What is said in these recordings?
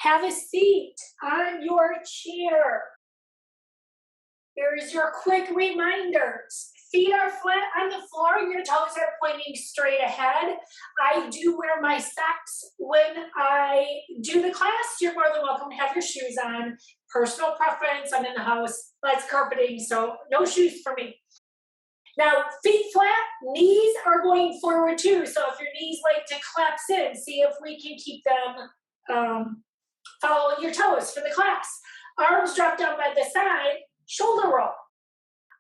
Have a seat on your chair. Here's your quick reminders. Feet are flat on the floor, your toes are pointing straight ahead. I do wear my socks when I do the class. You're more than welcome to have your shoes on. Personal preference, I'm in the house, lots of carpeting, so no shoes for me. Now, feet flat, knees are going forward too. So if your knees like to collapse in, see if we can keep them following your toes for the class. Arms drop down by the side, shoulder roll.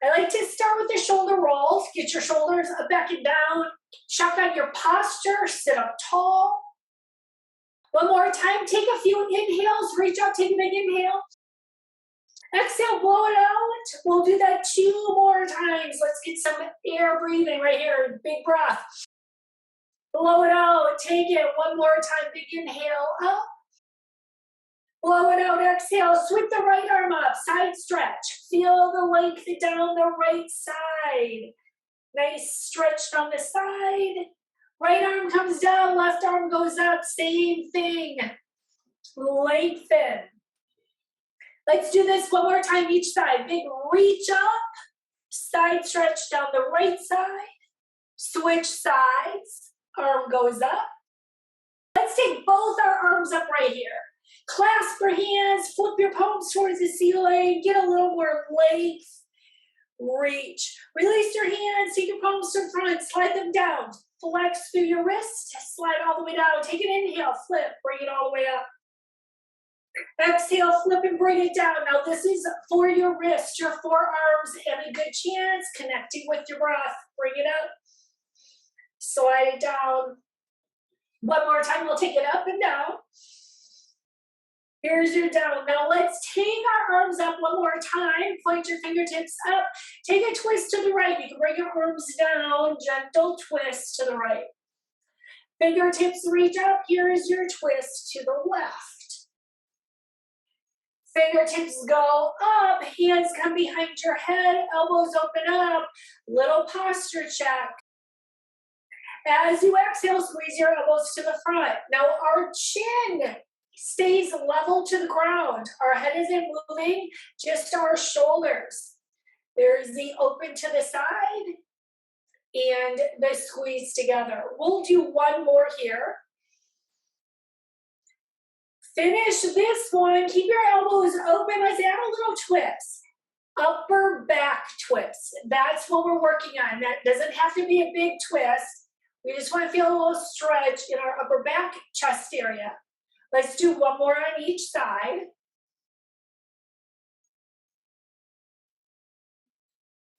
I like to start with the shoulder rolls. Get your shoulders up, back and down. Check on your posture, sit up tall. One more time, take a few inhales, reach out, take a big inhale. Exhale, blow it out. We'll do that 2 more times. Let's get some air breathing right here. Big breath. Blow it out. Take it one more time. Big inhale. Up. Blow it out. Exhale. Sweep the right arm up. Side stretch. Feel the length down the right side. Nice stretch down the side. Right arm comes down. Left arm goes up. Same thing. Lengthen. Let's do this one more time each side. Big reach up, side stretch down the right side, switch sides, arm goes up. Let's take both our arms up right here. Clasp your hands, flip your palms towards the ceiling, get a little more length, reach. Release your hands, take your palms to the front, slide them down. Flex through your wrist, slide all the way down. Take an inhale, flip, bring it all the way up. Exhale, flip and bring it down. Now this is for your wrist, your forearms, and a good chance connecting with your breath. Bring it up, slide it down. One more time, we'll take it up and down. Here's your down. Now let's take our arms up one more time. Point your fingertips up. Take a twist to the right. You can bring your arms down. Gentle twist to the right. Fingertips reach up. Here's your twist to the left. Fingertips go up, hands come behind your head, elbows open up, little posture check. As you exhale, squeeze your elbows to the front. Now our chin stays level to the ground. Our head isn't moving, just our shoulders. There's the open to the side and the squeeze together. We'll do one more here. Finish this one. Keep your elbows open. Let's add a little twist. Upper back twist. That's what we're working on. That doesn't have to be a big twist. We just want to feel a little stretch in our upper back chest area. Let's do one more on each side.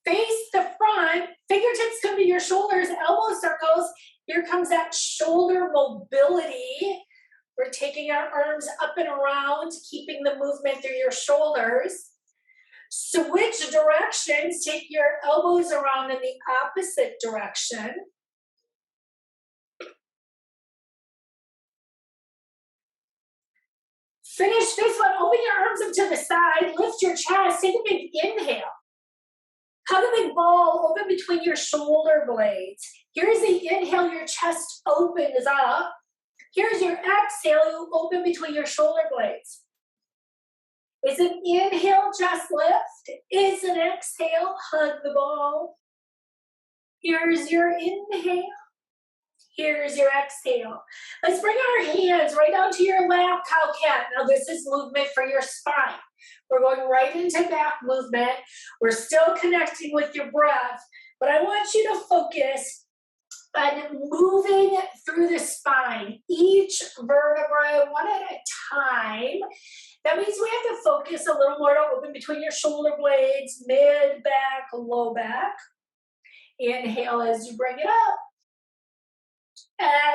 Face the front. Fingertips come to your shoulders. Elbow circles. Here comes that shoulder mobility. We're taking our arms up and around, keeping the movement through your shoulders. Switch directions. Take your elbows around in the opposite direction. Finish this one. Open your arms up to the side. Lift your chest. Take a big inhale. Hug a big ball. Open between your shoulder blades. Here's the inhale. Your chest opens up. Here's your exhale, you open between your shoulder blades. It's an inhale, chest lift. It's an exhale, hug the ball. Here's your inhale. Here's your exhale. Let's bring our hands right down to your lap, cow-cat. Now this is movement for your spine. We're going right into back movement. We're still connecting with your breath, but I want you to focus and moving through the spine, each vertebra one at a time. That means we have to focus a little more to open between your shoulder blades, mid back, low back. Inhale as you bring it up.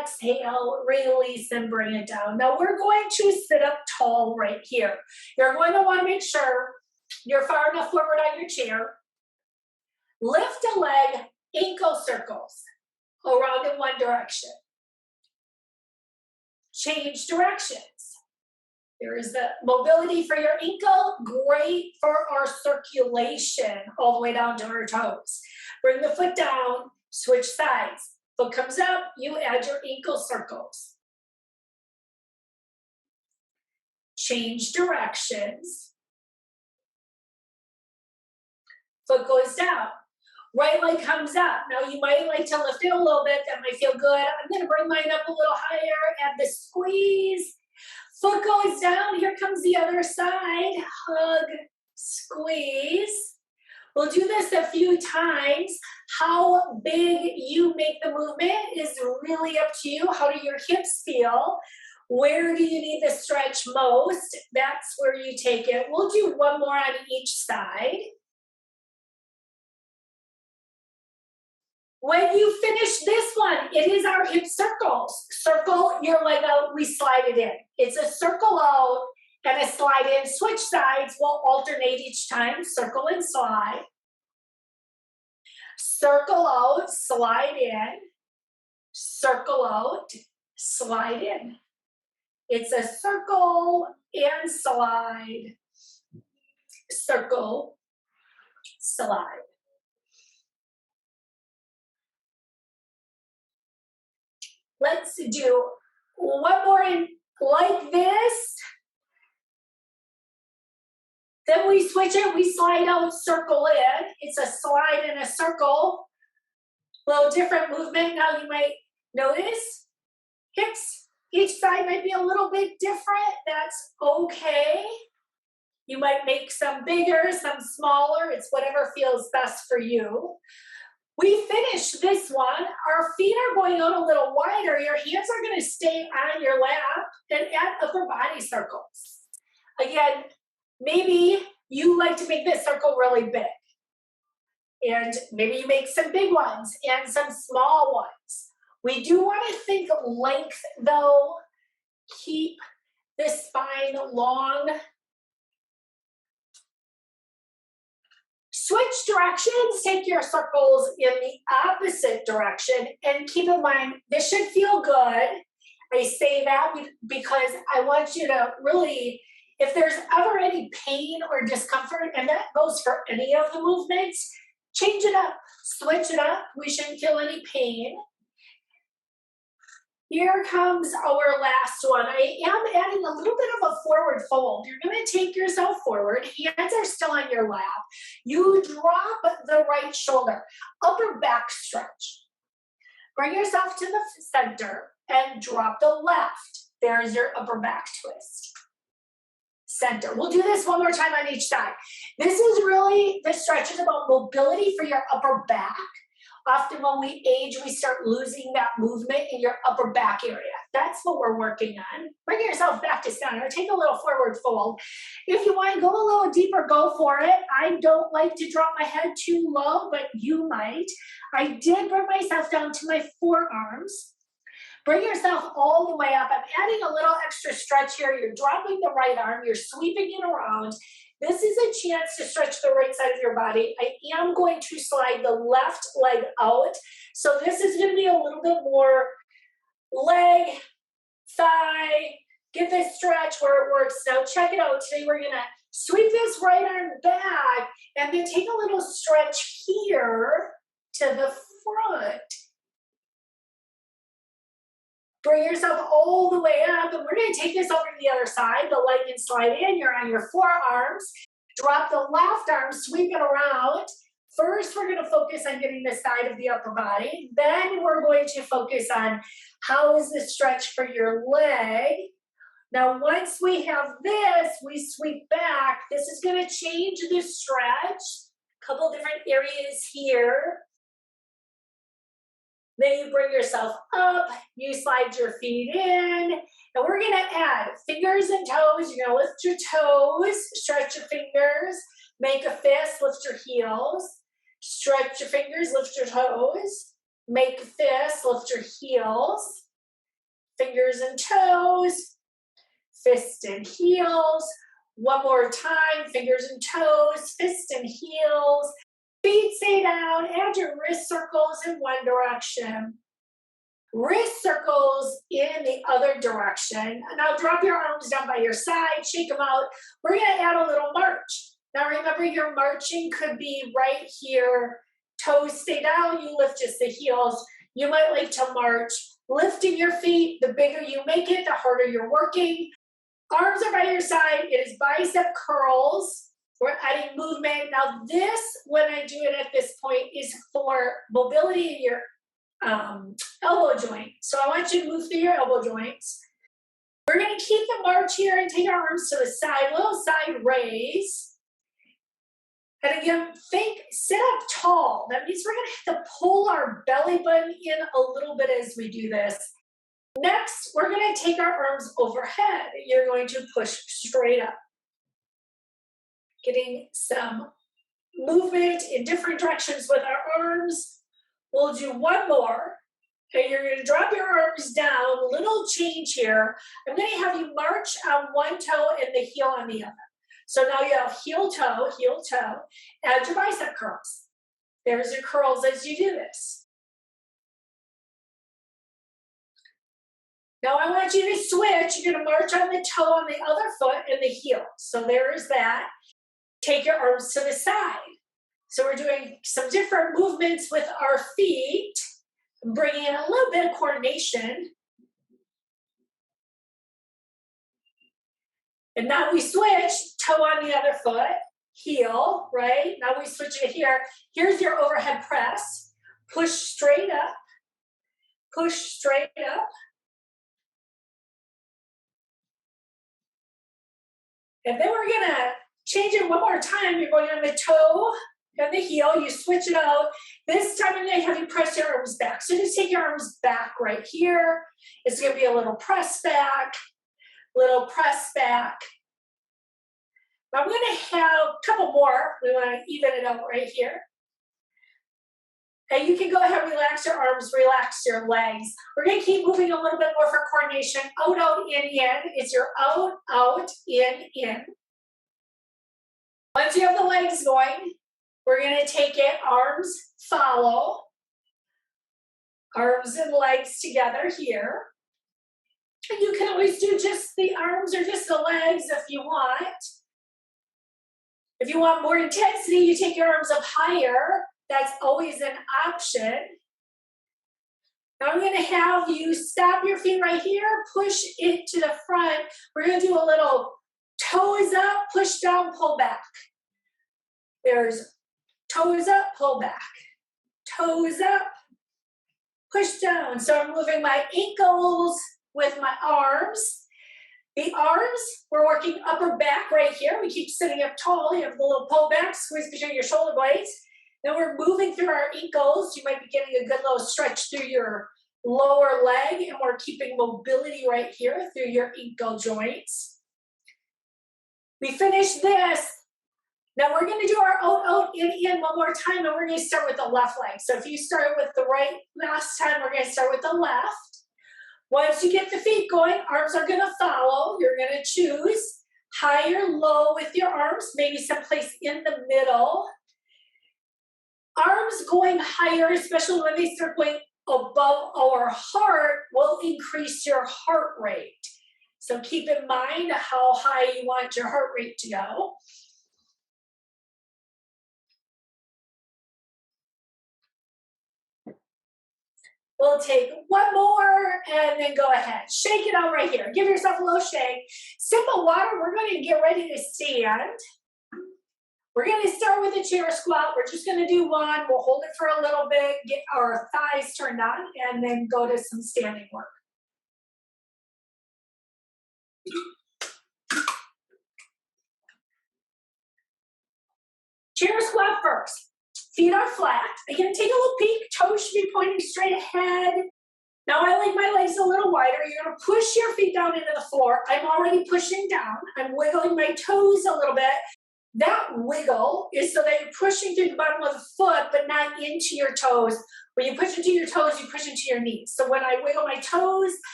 Exhale, release and bring it down. Now we're going to sit up tall right here. You're going to want to make sure you're far enough forward on your chair. Lift a leg, ankle circles. Around in one direction. Change directions. There is the mobility for your ankle, great for our circulation all the way down to our toes. Bring the foot down, switch sides. Foot comes up, you add your ankle circles. change directions. Foot goes down. Right leg comes up. Now you might like to lift it a little bit. That might feel good. I'm going to bring mine up a little higher. Add the squeeze. Foot goes down. Here comes the other side. Hug, squeeze. We'll do this a few times. How big you make the movement is really up to you. How do your hips feel? Where do you need the stretch most? That's where you take it. We'll do one more on each side. When you finish this one, it is our hip circles. Circle your leg out, we slide it in. It's a circle out and a slide in. Switch sides, we'll alternate each time, circle and slide. Circle out, slide in. Circle out, slide in. It's a circle and slide. Circle, slide. Let's do one more in like this. Then we switch it, we slide out, circle in. It's a slide and a circle. A little different movement. Now you might notice hips, each side might be a little bit different. That's okay. You might make some bigger, some smaller. It's whatever feels best for you. We finish this one. Our feet are going out a little wider. Your hands are going to stay on your lap and add upper body circles. Again, maybe you like to make this circle really big. And maybe you make some big ones and some small ones. We do want to think length though. Keep the spine long. Switch directions, take your circles in the opposite direction, and keep in mind, this should feel good. I say that because I want you to really, if there's ever any pain or discomfort, and that goes for any of the movements, change it up, switch it up. We shouldn't feel any pain. Here comes our last one. I am adding a little bit of a forward fold. You're going to take yourself forward. Hands are still on your lap. You drop the right shoulder. Upper back stretch. Bring yourself to the center and drop the left. There's your upper back twist. Center. We'll do this one more time on each side. This is really, this stretch is about mobility for your upper back. Often when we age, we start losing that movement in your upper back area. That's what we're working on. Bring yourself back to center. Take a little forward fold. If you want to go a little deeper, go for it. I don't like to drop my head too low, but you might. I did bring myself down to my forearms. Bring yourself all the way up. I'm adding a little extra stretch here. You're dropping the right arm. You're sweeping it around. This is a chance to stretch the right side of your body. I am going to slide the left leg out. So this is going to be a little bit more leg, thigh, get this stretch where it works. Now check it out. Today we're going to sweep this right arm back and then take a little stretch here to the front. Bring yourself all the way up, and we're going to take this over to the other side. The leg can slide in. You're on your forearms. Drop the left arm, sweep it around. First, we're going to focus on getting the side of the upper body. Then we're going to focus on how is the stretch for your leg. Now, once we have this, we sweep back. This is going to change the stretch. A couple different areas here. Then you bring yourself up, you slide your feet in, and we're gonna add fingers and toes. You're gonna lift your toes, stretch your fingers, make a fist, lift your heels, stretch your fingers, lift your toes, make a fist, lift your heels, fingers and toes, fist and heels. One more time, fingers and toes, fist and heels. Feet stay down, add your wrist circles in one direction. Wrist circles in the other direction. Now drop your arms down by your side, shake them out. We're gonna add a little march. Now remember, your marching could be right here. Toes stay down, you lift just the heels. You might like to march, lifting your feet. The bigger you make it, the harder you're working. Arms are by your side. It is bicep curls. We're adding movement. Now this, when I do it at this point, is for mobility in your elbow joint. So I want you to move through your elbow joints. We're going to keep the march here and take our arms to the side, little side raise. And again, sit up tall. That means we're going to have to pull our belly button in a little bit as we do this. Next, we're going to take our arms overhead. You're going to push straight up. Getting some movement in different directions with our arms. We'll do one more. And you're going to drop your arms down, little change here. I'm going to have you march on one toe and the heel on the other. So now you have heel, toe, add your bicep curls. There's your curls as you do this. Now I want you to switch. You're going to march on the toe on the other foot and the heel. So there is that. Take your arms to the side. So we're doing some different movements with our feet, bringing in a little bit of coordination. And now we switch, toe on the other foot, heel, right? Now we switch it here. Here's your overhead press. Push straight up, push straight up. And then we're gonna change it one more time. You're going on the toe and the heel, you switch it out. This time I'm gonna have you press your arms back. So just take your arms back right here. It's gonna be a little press back, little press back. I'm gonna have a couple more. We wanna even it out right here. And you can go ahead and relax your arms, relax your legs. We're gonna keep moving a little bit more for coordination. Out, out, in. It's your out, out, in. Once you have the legs going, we're gonna take it, arms follow. Arms and legs together here. And you can always do just the arms or just the legs if you want. If you want more intensity, you take your arms up higher. That's always an option. Now I'm going to have you stop your feet right here, push it to the front. We're going to do a little toes up, push down, pull back. There's toes up, pull back. Toes up, push down. So I'm moving my ankles with my arms. The arms, we're working upper back right here. We keep sitting up tall. You have the little pull back, squeeze between your shoulder blades. Then we're moving through our ankles. You might be getting a good little stretch through your lower leg, and we're keeping mobility right here through your ankle joints. We finish this. Now we're going to do our out, out, in one more time, and we're going to start with the left leg. So if you start with the right last time, we're going to start with the left. Once you get the feet going, arms are going to follow. You're going to choose high or low with your arms, maybe someplace in the middle. Arms going higher, especially when they start going above our heart, will increase your heart rate. So keep in mind how high you want your heart rate to go. We'll take one more and then go ahead. Shake it out right here. Give yourself a little shake. Sip of water. We're going to get ready to stand. We're going to start with a chair squat. We're just going to do one. We'll hold it for a little bit, get our thighs turned on, and then go to some standing work. Chair squat first. Feet are flat. Again, take a little peek. Toes should be pointing straight ahead. Now I like my legs a little wider. You're going to push your feet down into the floor. I'm already pushing down. I'm wiggling my toes a little bit. That wiggle is so that you're pushing through the bottom of the foot, but not into your toes. When you push into your toes, you push into your knees. So when I wiggle my toes,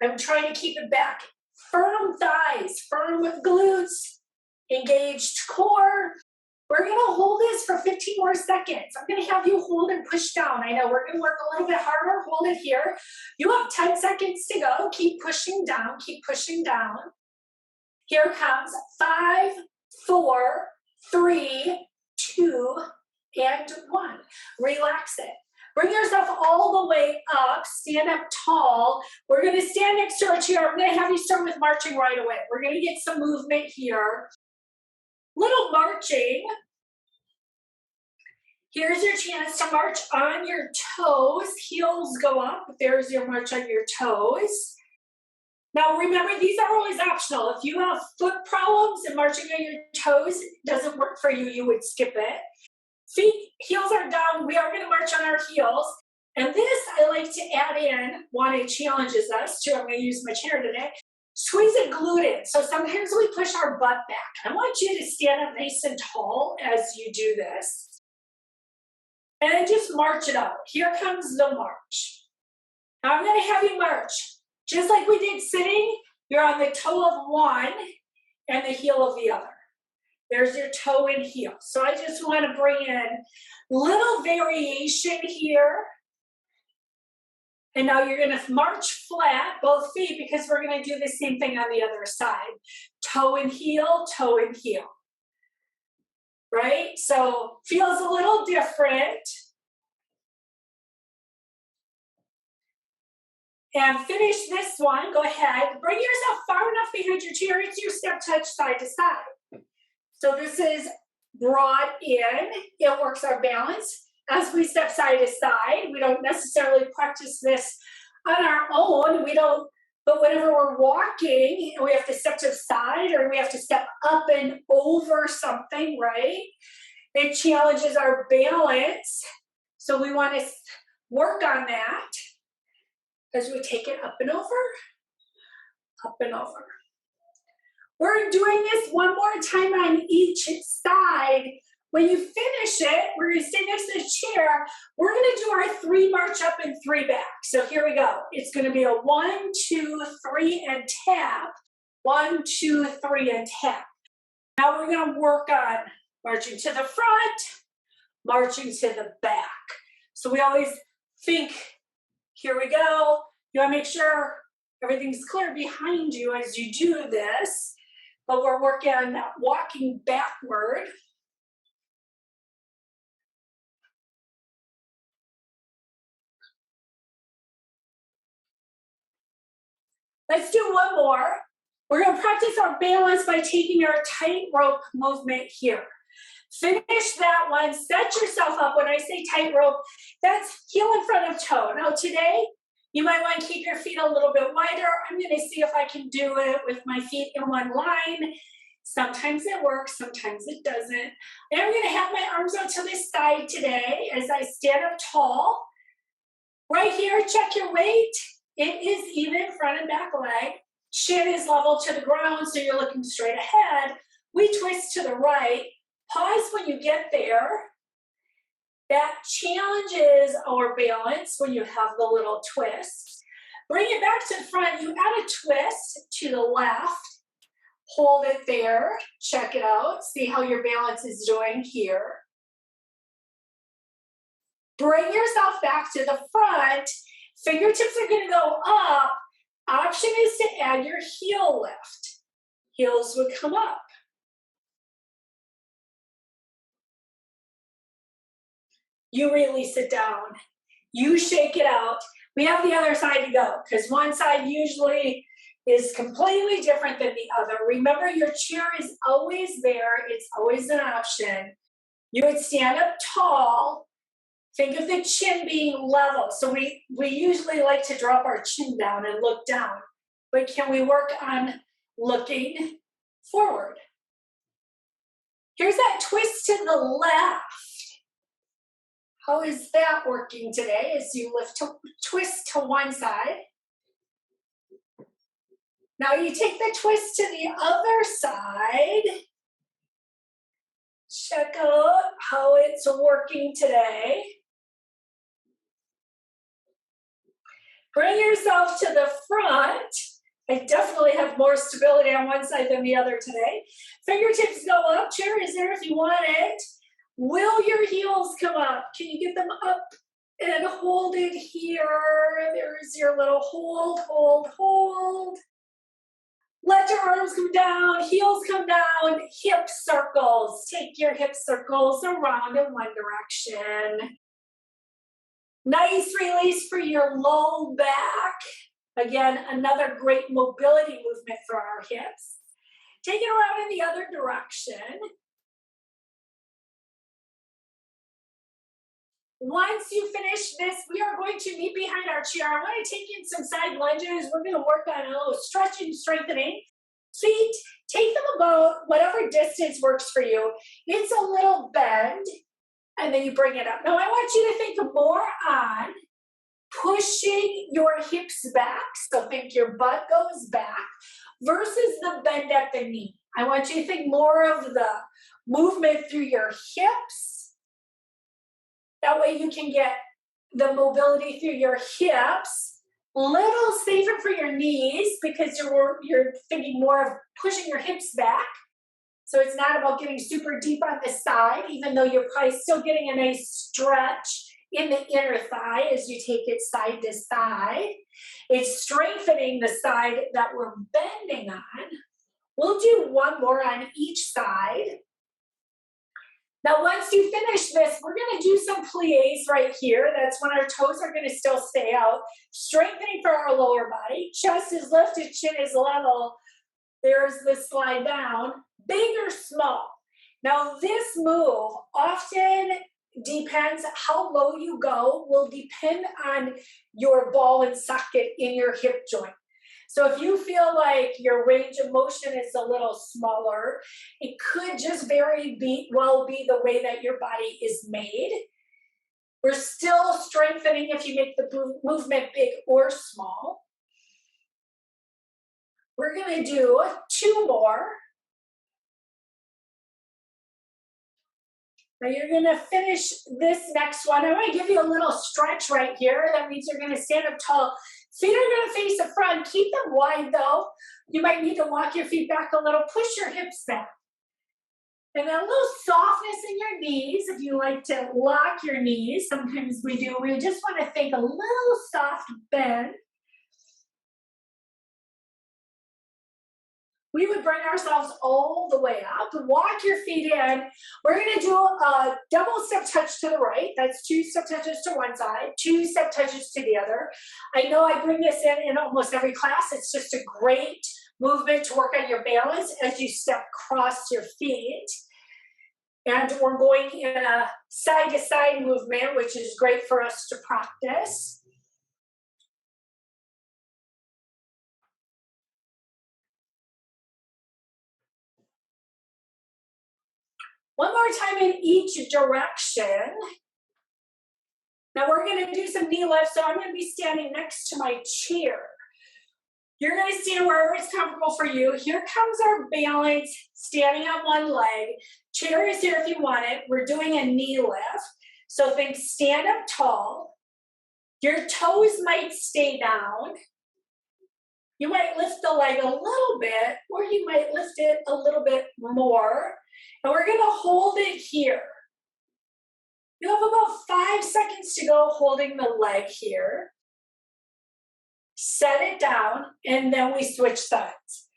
I'm trying to keep it back. Firm thighs, firm glutes, engaged core. We're going to hold this for 15 more seconds. I'm going to have you hold and push down. I know we're going to work a little bit harder. Hold it here. You have 10 seconds to go. Keep pushing down. Keep pushing down. Here comes 5, 4, 3, 2, and 1. Relax it. Bring yourself all the way up, stand up tall. We're gonna stand next to our chair. I'm gonna have you start with marching right away. We're gonna get some movement here. Little marching. Here's your chance to march on your toes. Heels go up. There's your march on your toes. Now remember, these are always optional. If you have foot problems and marching on your toes doesn't work for you, you would skip it. Feet, heels are down. We are going to march on our heels. And this I like to add in when it challenges us too. I'm going to use my chair today. Squeeze and glute in. So sometimes we push our butt back. I want you to stand up nice and tall as you do this. And then just march it out. Here comes the march. Now I'm going to have you march. Just like we did sitting, you're on the toe of one and the heel of the other. There's your toe and heel. So I just want to bring in little variation here. And now you're going to march flat, both feet, because we're going to do the same thing on the other side. Toe and heel, toe and heel. Right? So feels a little different. And finish this one. Go ahead. Bring yourself far enough behind your chair. It's your step touch side to side. So this is brought in. It works our balance. As we step side to side, we don't necessarily practice this on our own. But whenever we're walking and we have to step to the side or we have to step up and over something, right? It challenges our balance. So we want to work on that. As we take it up and over, up and over. We're doing this one more time on each side. When you finish it, we're going to stay next to the chair. We're going to do our 3 march up and 3 back. So here we go. It's going to be a 1, 2, 3 and tap. 1, 2, 3 and tap. Now we're going to work on marching to the front, marching to the back. So we always think, here we go. You want to make sure everything's clear behind you as you do this. But we're working on that walking backward. Let's do one more. We're going to practice our balance by taking our tightrope movement here. Finish that one. Set yourself up. When I say tightrope, that's heel in front of toe. Now today, you might want to keep your feet a little bit wider. I'm going to see if I can do it with my feet in one line. Sometimes it works, sometimes it doesn't. And I'm going to have my arms out to the side today as I stand up tall. Right here, check your weight. It is even front and back leg. Shin is level to the ground, so you're looking straight ahead. We twist to the right. Pause when you get there. That challenges our balance when you have the little twist. Bring it back to the front. You add a twist to the left. Hold it there. Check it out. See how your balance is doing here. Bring yourself back to the front. Fingertips are going to go up. Option is to add your heel lift. Heels would come up. You release it down. You shake it out. We have the other side to go because one side usually is completely different than the other. Remember, your chair is always there. It's always an option. You would stand up tall. Think of the chin being level. So we usually like to drop our chin down and look down. But can we work on looking forward? Here's that twist to the left. How is that working today as you twist to one side? Now you take the twist to the other side. Check out how it's working today. Bring yourself to the front. I definitely have more stability on one side than the other today. Fingertips go up. Chair is there if you want it. Will your heels come up? Can you get them up and hold it here? There's your little hold, hold, hold. Let your arms come down, heels come down, hip circles. Take your hip circles around in one direction. Nice release for your low back. Again, another great mobility movement for our hips. Take it around in the other direction. Once you finish this, we are going to meet behind our chair. I want to take in some side lunges. We're going to work on a little stretching, strengthening. Feet, take them about whatever distance works for you. It's a little bend, and then you bring it up. Now, I want you to think more on pushing your hips back. So think your butt goes back versus the bend at the knee. I want you to think more of the movement through your hips. That way you can get the mobility through your hips. Little safer for your knees because you're thinking more of pushing your hips back. So it's not about getting super deep on the side, even though you're probably still getting a nice stretch in the inner thigh as you take it side to side. It's strengthening the side that we're bending on. We'll do one more on each side. Now, once you finish this, we're going to do some plies right here. That's when our toes are going to still stay out. Strengthening for our lower body. Chest is lifted, chin is level. There's the slide down. Big or small. Now, this move often depends how low you go, will depend on your ball and socket in your hip joint. So if you feel like your range of motion is a little smaller, it could just be the way that your body is made. We're still strengthening if you make the movement big or small. We're going to do 2 more. Now you're going to finish this next one. I'm going to give you a little stretch right here. That means you're going to stand up tall. Feet are going to face the front. Keep them wide though. You might need to walk your feet back a little. Push your hips back. And a little softness in your knees. If you like to lock your knees, sometimes we do. We just want to think a little soft bend. We would bring ourselves all the way up. Walk your feet in. We're going to do a double step touch to the right. That's 2 step touches to one side, 2 step touches to the other. I know I bring this in almost every class. It's just a great movement to work on your balance as you step across your feet. And we're going in a side-to-side movement, which is great for us to practice. One more time in each direction. Now we're going to do some knee lifts, so I'm going to be standing next to my chair. You're going to stand wherever it's comfortable for you. Here comes our balance, standing on one leg. Chair is here if you want it. We're doing a knee lift. So think stand up tall. Your toes might stay down. You might lift the leg a little bit, or you might lift it a little bit more. And we're going to hold it here. You have about 5 seconds to go holding the leg here. Set it down, and then we switch sides.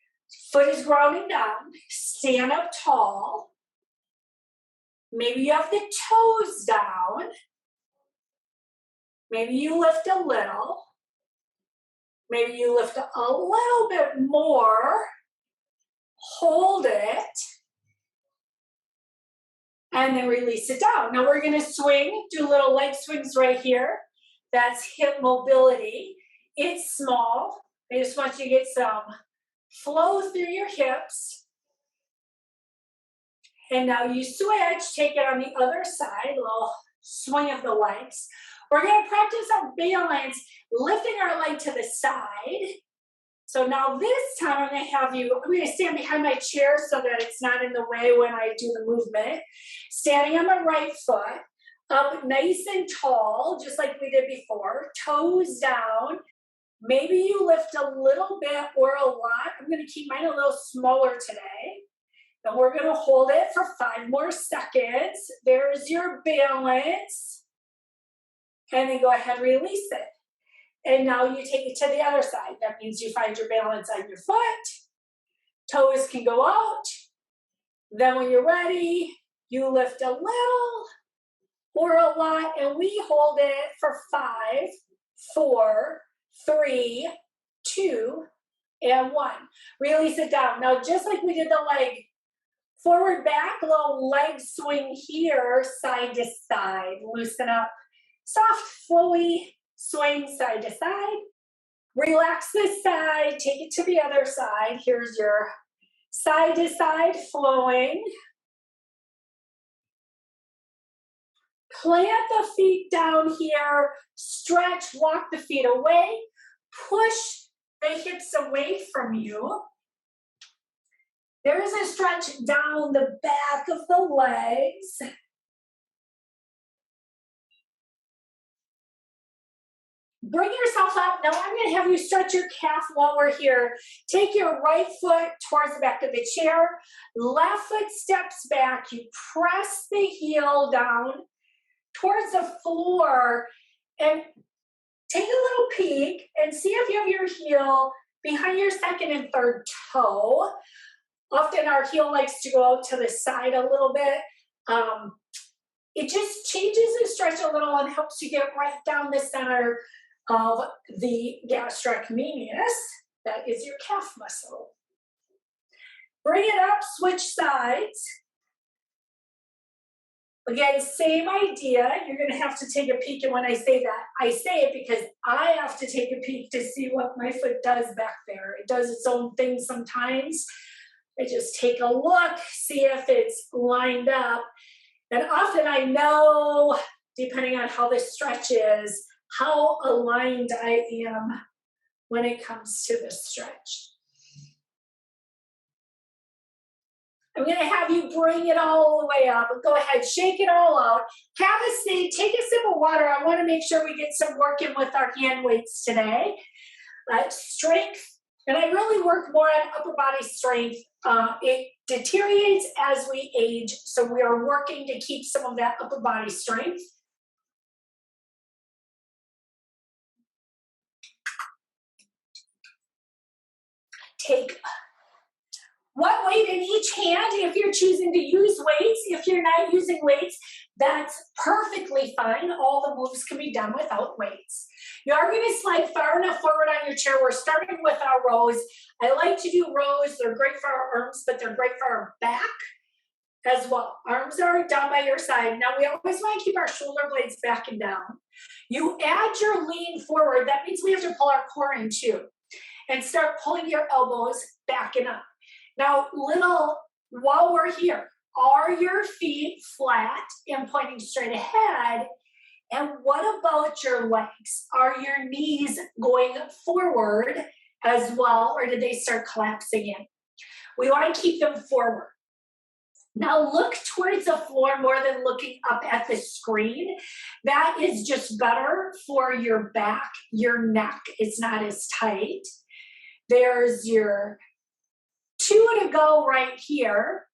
Foot is grounding down. Stand up tall. Maybe you have the toes down. Maybe you lift a little. Maybe you lift a little bit more. Hold it. And then release it down. Now we're going to swing, do little leg swings right here. That's hip mobility. It's small. I just want you to get some flow through your hips. And now you switch, take it on the other side, a little swing of the legs. We're going to practice our balance, lifting our leg to the side. So now this time I'm going to stand behind my chair so that it's not in the way when I do the movement. Standing on my right foot, up nice and tall, just like we did before. Toes down. Maybe you lift a little bit or a lot. I'm going to keep mine a little smaller today. And we're going to hold it for 5 more seconds. There's your balance. And then go ahead and release it. And now you take it to the other side. That means you find your balance on your foot. Toes can go out. Then when you're ready, you lift a little or a lot, and we hold it for 5, 4, 3, 2, and 1. Release it down. Now, just like we did the leg, forward, back, little leg swing here, side to side. Loosen up. Soft, flowy swing side to side. Relax this side, take it to the other side. Here's your side to side flowing. Plant the feet down here, stretch, walk the feet away, push the hips away from you. There is a stretch down the back of the legs. Bring yourself up. Now I'm going to have you stretch your calf while we're here. Take your right foot towards the back of the chair. Left foot steps back. You press the heel down towards the floor and take a little peek and see if you have your heel behind your second and third toe. Often our heel likes to go out to the side a little bit. It just changes the stretch a little and helps you get right down the center of the gastrocnemius. That is your calf muscle. Bring it up, switch sides. Again, same idea. You're going to have to take a peek, and when I say that, I say it because I have to take a peek to see what my foot does back there. It does its own thing sometimes. I just take a look, see if it's lined up. And often I know, depending on how the stretch is, how aligned I am when it comes to the stretch. I'm going to have you bring it all the way up. Go ahead, shake it all out. Have a seat, take a sip of water. I want to make sure we get some work in with our hand weights today. Strength, and I really work more on upper body strength. It deteriorates as we age, so we are working to keep some of that upper body strength. Take one weight in each hand if you're choosing to use weights. If you're not using weights, that's perfectly fine. All the moves can be done without weights. You are going to slide far enough forward on your chair. We're starting with our rows. I like to do rows. They're great for our arms, but they're great for our back as well. Arms are down by your side. Now, we always want to keep our shoulder blades back and down. You add your lean forward. That means we have to pull our core in too. And start pulling your elbows back and up. Now, while we're here, are your feet flat and pointing straight ahead? And what about your legs? Are your knees going forward as well, or did they start collapsing in? We want to keep them forward. Now look towards the floor more than looking up at the screen. That is just better for your back, your neck is not as tight. There's your 2 to go right here.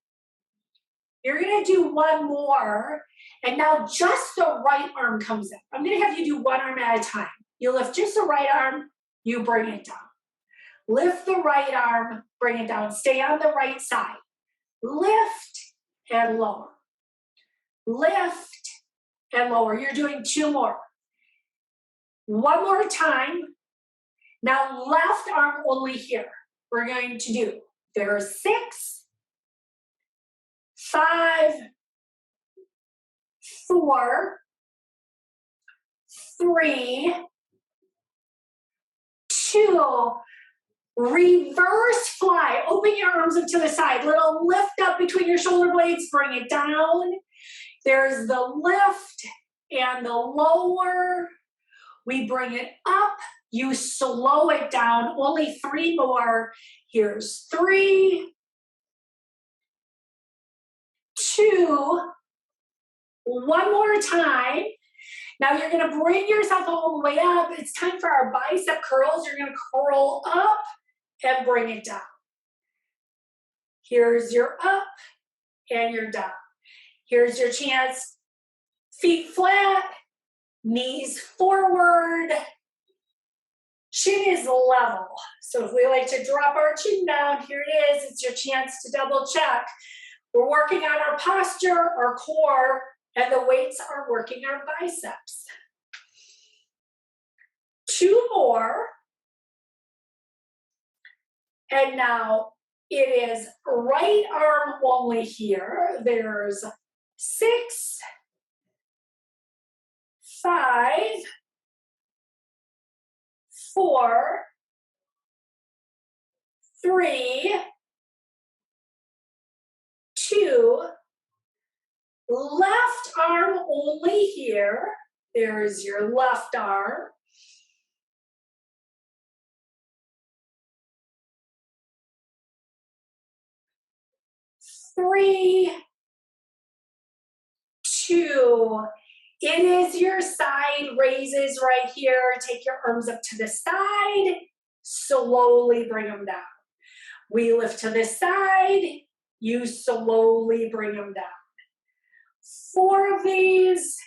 You're going to do one more, and now just the right arm comes in. I'm going to have you do one arm at a time. You lift just the right arm, you bring it down. Lift the right arm, bring it down. Stay on the right side. Lift and lower. Lift and lower. You're doing 2 more. One more time. Now, left arm only here. We're going to do, there's 6, 5, 4, 3, 2, reverse fly. Open your arms up to the side. Little lift up between your shoulder blades. Bring it down. There's the lift and the lower. We bring it up. You slow it down. Only 3 more. Here's 3, 2, one more time. Now you're going to bring yourself all the way up. It's time for our bicep curls. You're going to curl up and bring it down. Here's your up and your down. Here's your chance. Feet flat, knees forward. Chin is level. So if we like to drop our chin down, here it is. It's your chance to double check. We're working on our posture, our core, And the weights are working our biceps. 2 more. And now it is right arm only here. There's 6, 5, 4, 3, 2, left arm only here. There's your left arm. 3, 2. It is your side raises right here. Take your arms up to the side. Slowly bring them down. We lift to the side. You slowly bring them down. 4 of these.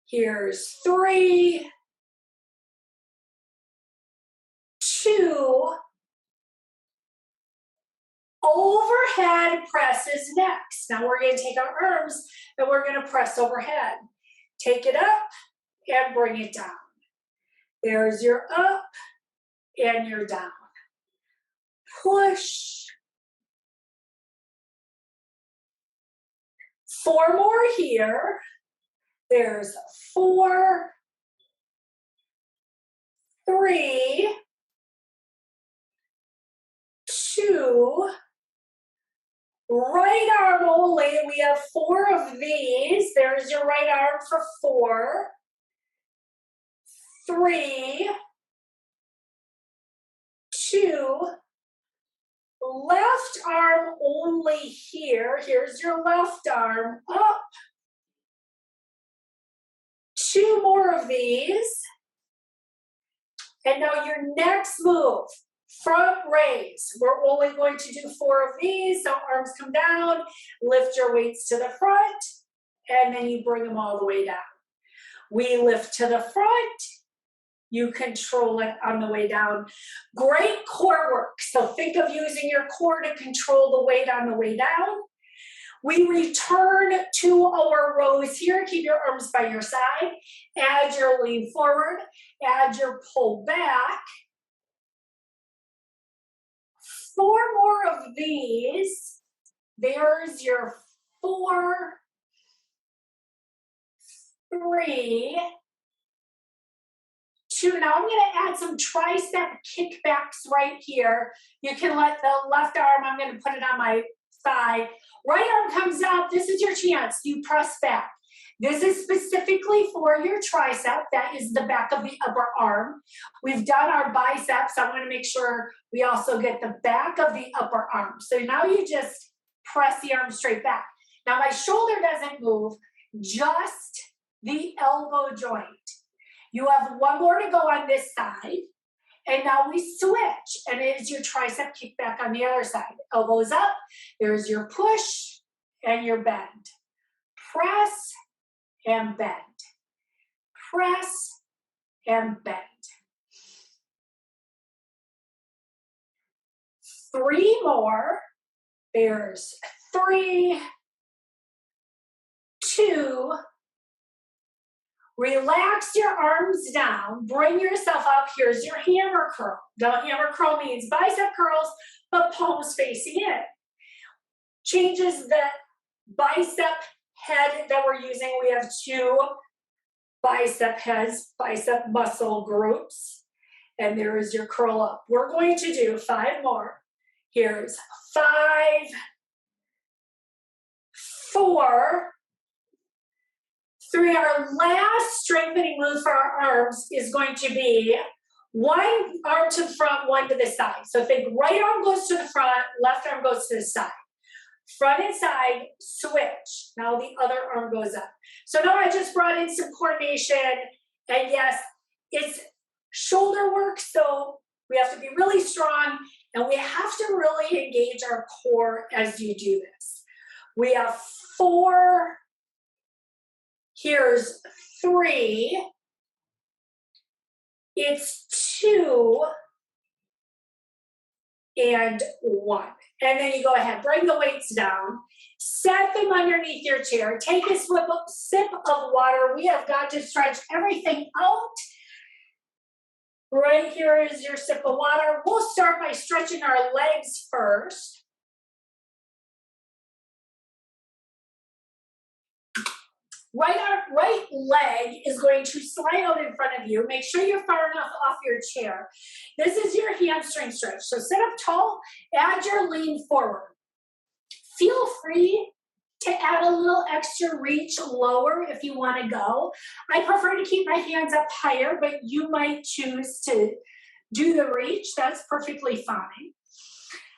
Here's 3, 2. Overhead press is next. Now we're going to take our arms and we're going to press overhead. Take it up and bring it down. There's your up and your down. Push. 4 more here. There's 4, 3, 2, right arm only. We have 4 of these. There's your right arm for 4, 3, 2, left arm only here. Here's your left arm, up. 2 more of these. And now your next move, front raise. We're only going to do 4 of these, so arms come down, lift your weights to the front, and then you bring them all the way down. We lift to the front, you control it on the way down. Great core work, so think of using your core to control the weight on the way down. We return to our rows here. Keep your arms by your side. Add your lean forward, add your pull back. 4 more of these. There's your 4, 3, 2. Now I'm going to add some tricep kickbacks right here. You can let the left arm, I'm going to put it on my thigh. Right arm comes out. This is your chance. You press back. This is specifically for your tricep. That is the back of the upper arm. We've done our biceps. I want to make sure we also get the back of the upper arm. So now you just press the arm straight back. Now my shoulder doesn't move, just the elbow joint. You have 1 more to go on this side. And now we switch, and it is your tricep kickback on the other side. Elbows up, there's your push and your bend. Press and bend. Press and bend. 3 more. There's 3, 2, relax your arms down, bring yourself up. Here's your hammer curl. The hammer curl means bicep curls, but palms facing in. Changes the bicep head that we're using. We have 2 bicep heads, bicep muscle groups, and there is your curl up. We're going to do 5 more. Here's 5, 4, 3. Our last strengthening move for our arms is going to be 1 arm to the front, 1 to the side. So think right arm goes to the front, left arm goes to the side. Front and side, switch. Now the other arm goes up. So now I just brought in some coordination. And yes, it's shoulder work, so we have to be really strong, and we have to really engage our core as you do this. We have 4. Here's 3. It's 2 and 1. And then you go ahead, bring the weights down. Set them underneath your chair. Take a sip of water. We have got to stretch everything out. Right here is your sip of water. We'll start by stretching our legs first. Right leg is going to slide out in front of you. Make sure you're far enough off your chair. This is your hamstring stretch. So sit up tall, add your lean forward. Feel free to add a little extra reach lower if you want to go. I prefer to keep my hands up higher, but you might choose to do the reach. That's perfectly fine.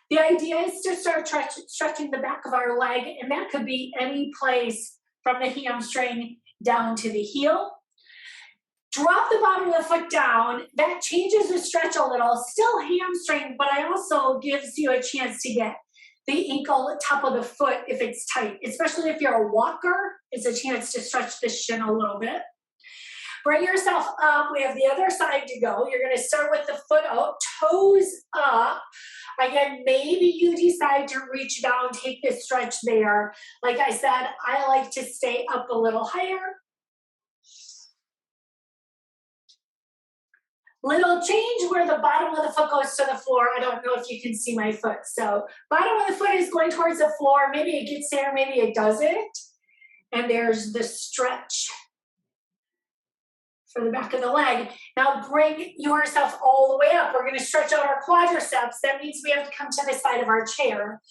The idea is to start stretching the back of our leg, and that could be any place from the hamstring down to the heel. Drop the bottom of the foot down. That changes the stretch a little. Still hamstring, but I also gives you a chance to get the ankle, top of the foot if it's tight, especially if you're a walker. It's a chance to stretch the shin a little bit. Bring yourself up. We have the other side to go. You're going to start with the foot out, toes up. Again, maybe you decide to reach down, take this stretch there. Like I said, I like to stay up a little higher. Little change where the bottom of the foot goes to the floor. I don't know if you can see my foot. So bottom of the foot is going towards the floor. Maybe it gets there, maybe it doesn't. And there's the stretch for the back of the leg. Now bring yourself all the way up. We're going to stretch out our quadriceps. That means we have to come to the side of our chair.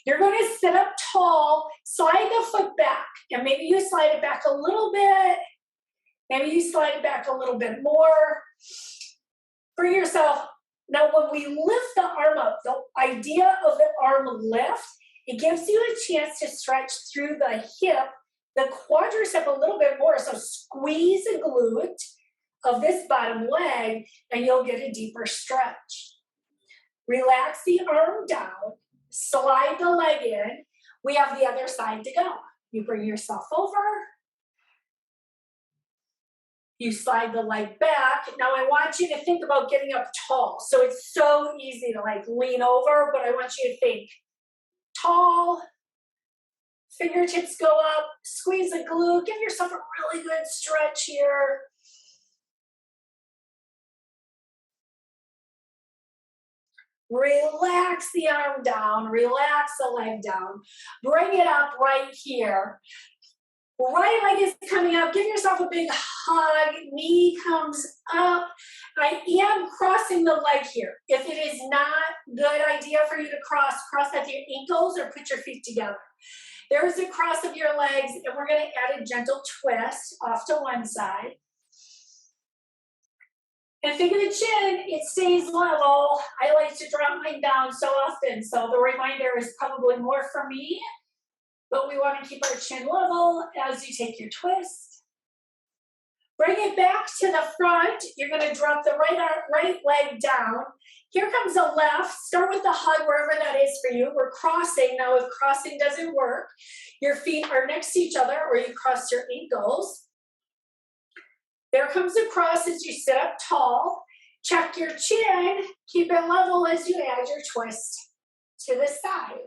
You're going to sit up tall, slide the foot back, and maybe you slide it back a little bit. Maybe you slide it back a little bit more. Bring yourself. Now when we lift the arm up, the idea of the arm lift, it gives you a chance to stretch through the hip, the quadricep a little bit more. So squeeze the glute of this bottom leg and you'll get a deeper stretch. Relax the arm down, slide the leg in. We have the other side to go. You bring yourself over. You slide the leg back. Now I want you to think about getting up tall. So it's so easy to like lean over, but I want you to think tall, fingertips go up, squeeze the glute, give yourself a really good stretch here. Relax the arm down, relax the leg down. Bring it up right here. Right leg is coming up. Give yourself a big hug. Knee comes up. I am crossing the leg here. If it is not a good idea for you to cross at your ankles or put your feet together. There's a cross of your legs, and we're going to add a gentle twist off to one side. And think of the chin, it stays level. I like to drop mine down so often, so the reminder is probably more for me. But we want to keep our chin level as you take your twist. Bring it back to the front. You're going to drop the right leg down. Here comes the left. Start with the hug wherever that is for you. We're crossing. Now, if crossing doesn't work, your feet are next to each other or you cross your ankles. There comes the cross as you sit up tall. Check your chin. Keep it level as you add your twist to the side.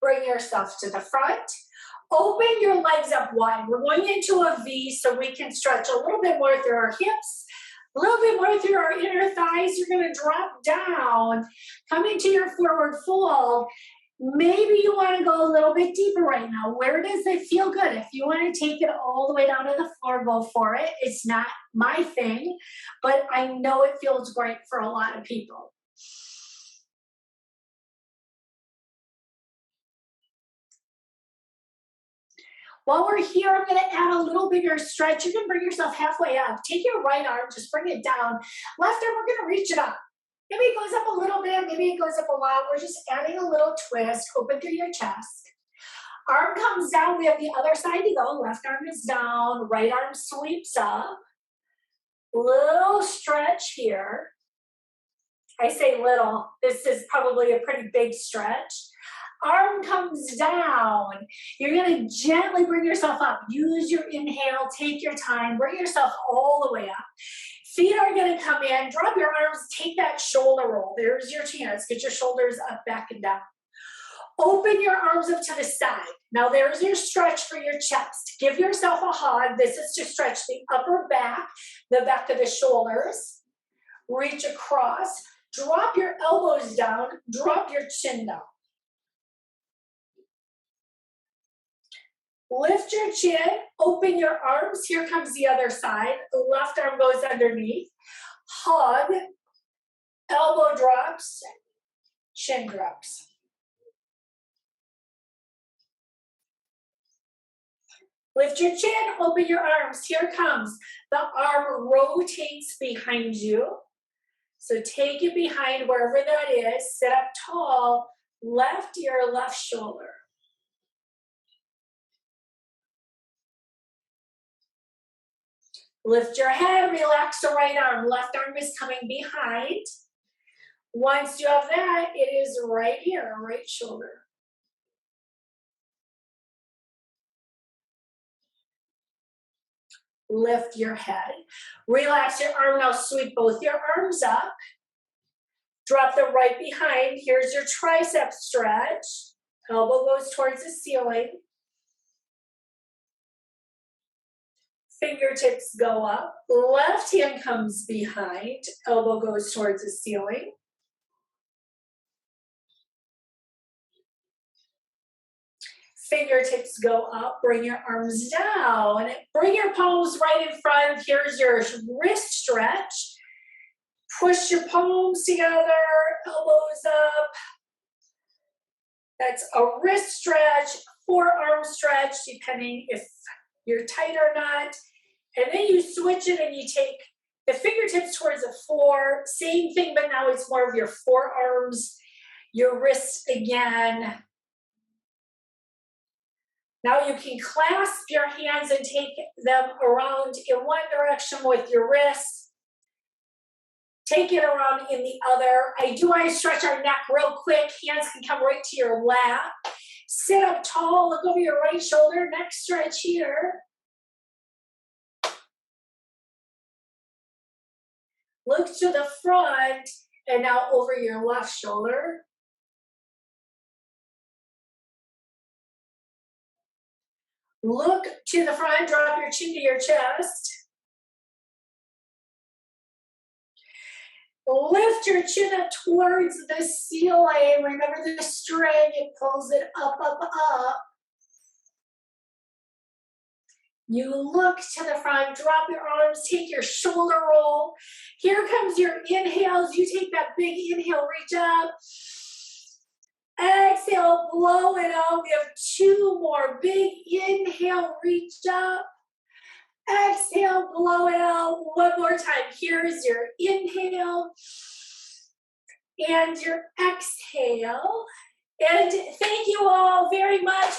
Bring yourself to the front. Open your legs up wide. We're going into a V so we can stretch a little bit more through our hips, a little bit more through our inner thighs. You're going to drop down, come into your forward fold. Maybe you want to go a little bit deeper right now. Where does it feel good? If you want to take it all the way down to the floor, go for it. It's not my thing, but I know it feels great for a lot of people. While we're here, I'm going to add a little bigger stretch. You can bring yourself halfway up. Take your right arm, just bring it down. Left arm, we're going to reach it up. Maybe it goes up a little bit, maybe it goes up a lot. We're just adding a little twist, open through your chest. Arm comes down, we have the other side to go. Left arm is down, right arm sweeps up. Little stretch here. I say little, this is probably a pretty big stretch. Arm comes down. You're going to gently bring yourself up. Use your inhale, take your time, bring yourself all the way up. Feet are gonna come in, drop your arms, take that shoulder roll. There's your chance. Get your shoulders up, back, and down. Open your arms up to the side. Now there's your stretch for your chest. Give yourself a hug. This is to stretch the upper back, the back of the shoulders. Reach across. Drop your elbows down. Drop your chin down. Lift your chin, open your arms. Here comes the other side. The left arm goes underneath. Hug, elbow drops, chin drops. Lift your chin, open your arms. Here comes. The arm rotates behind you. So take it behind wherever that is. Sit up tall, left ear, left shoulder. Lift your head, relax the right arm. Left arm is coming behind. Once you have that, it is right here, right shoulder. Lift your head. Relax your arm. Now sweep both your arms up. Drop the right behind. Here's your tricep stretch. Elbow goes towards the ceiling. Fingertips go up. Left hand comes behind. Elbow goes towards the ceiling. Fingertips go up. Bring your arms down. Bring your palms right in front. Here's your wrist stretch. Push your palms together. Elbows up. That's a wrist stretch, forearm stretch, depending if you're tight or not. And then you switch it and you take the fingertips towards the floor. Same thing, but now it's more of your forearms, your wrists again. Now you can clasp your hands and take them around in one direction with your wrists. Take it around in the other. I do want to stretch our neck real quick. Hands can come right to your lap. Sit up tall, look over your right shoulder, neck stretch here. Look to the front and now over your left shoulder. Look to the front, drop your chin to your chest. Lift your chin up towards the ceiling. Remember the string, it pulls it up, up, up. You look to the front, drop your arms, take your shoulder roll. Here comes your inhales. You take that big inhale, reach up. Exhale, blow it out. We have two more. Big inhale, reach up. Exhale, blow it out. One more time. Here's your inhale and your exhale. And thank you all very much.